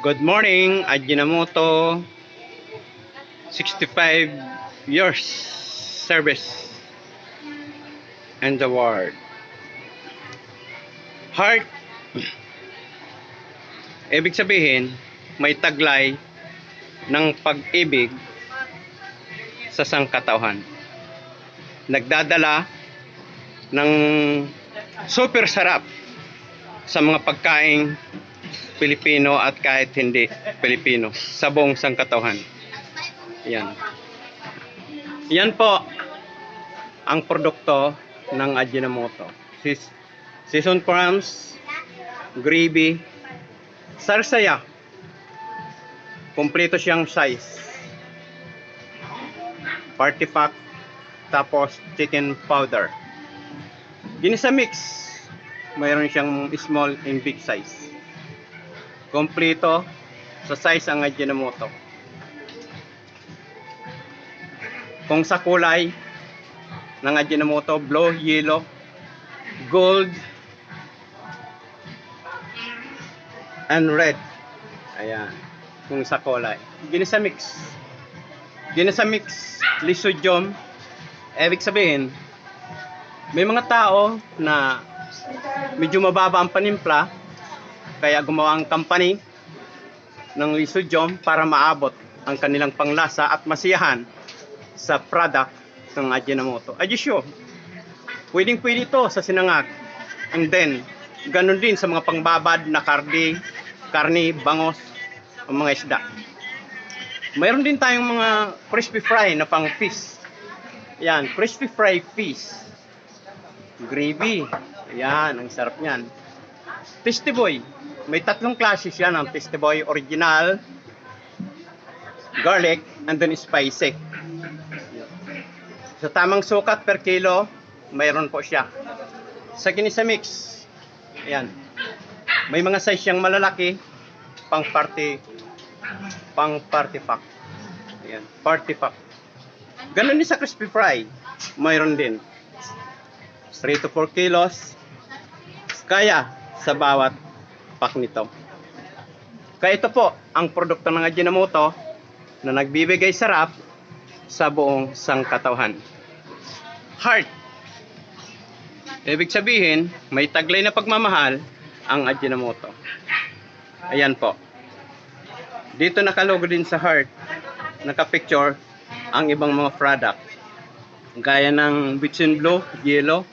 Good morning, Ajinomoto. 65 years service and the world. Heart, ibig sabihin, may taglay ng pag-ibig sa sangkatauhan. Nagdadala ng super sarap sa mga pagkaing Pilipino at kahit hindi Pilipino sa buong sangkatauhan. Yan. Yan po ang produkto ng Ajinomoto. Seasoned prawns, gravy, sarsaya. Kompleto siyang size. Party pack, tapos chicken powder. Ginisa mix. Mayroon siyang small and big size. Kompleto sa size ang Ajinomoto. Kung sa kulay ng Ajinomoto, blue, yellow, gold, and red. Ayan. Kung sa kulay. Ginisa mix. Ginisa mix, lisodium. Ibig sabihin, may mga tao na medyo mababa ang panimpla, kaya gumawa ang company ng lisodium para maabot ang kanilang panglasa at masiyahan sa product ng Ajinomoto. Adisyo, pwedeng-pwede ito sa sinangag. And then, ganun din sa mga pangbabad na karne, bangos, o mga isda. Mayroon din tayong mga crispy fry na pang fish. Yan, crispy fry fish. Gravy. Yan, ang sarap niyan. Tasty Boy. May tatlong classes yan. Ang Tasty Boy original, garlic, and then spicy. Sa tamang sukat per kilo, mayroon po siya. Sa ginisa mix, ayan. May mga size siyang malalaki, pang party pack. Ayan, party pack. Ganun din sa crispy fry, mayroon din. 3 to 4 kilos, kaya sa bawat pack nito. Kaya ito po, ang produkto ng Ajinomoto na nagbibigay sarap sa buong sangkatauhan. Heart. Ibig sabihin, may taglay na pagmamahal ang Ajinomoto. Ayan po. Dito nakalogo din sa heart, nakapicture ang ibang mga product. Gaya ng Bitchin Blue, yellow,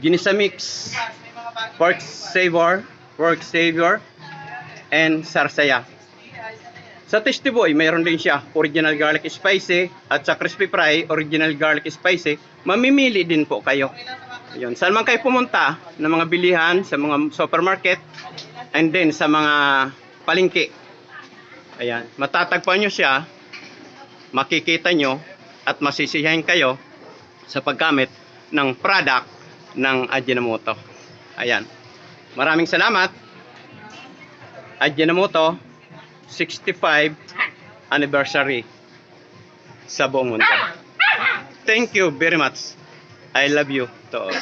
Ginisa Mix, pork savior, and sarsaya. Sa Tasty Boy, mayroon din siya original garlic spicy at sa crispy fry, original garlic spicy. Mamimili din po kayo. Ayun. Saan man kayo pumunta ng mga bilihan sa mga supermarket and then sa mga palengke. Ayan, matatagpuan nyo siya, makikita nyo at masisiyahin kayo sa paggamit ng product ng Ajinomoto. Ayan. Maraming salamat. Ajinomoto 65 anniversary sa buong mundo. Thank you very much. I love you to all.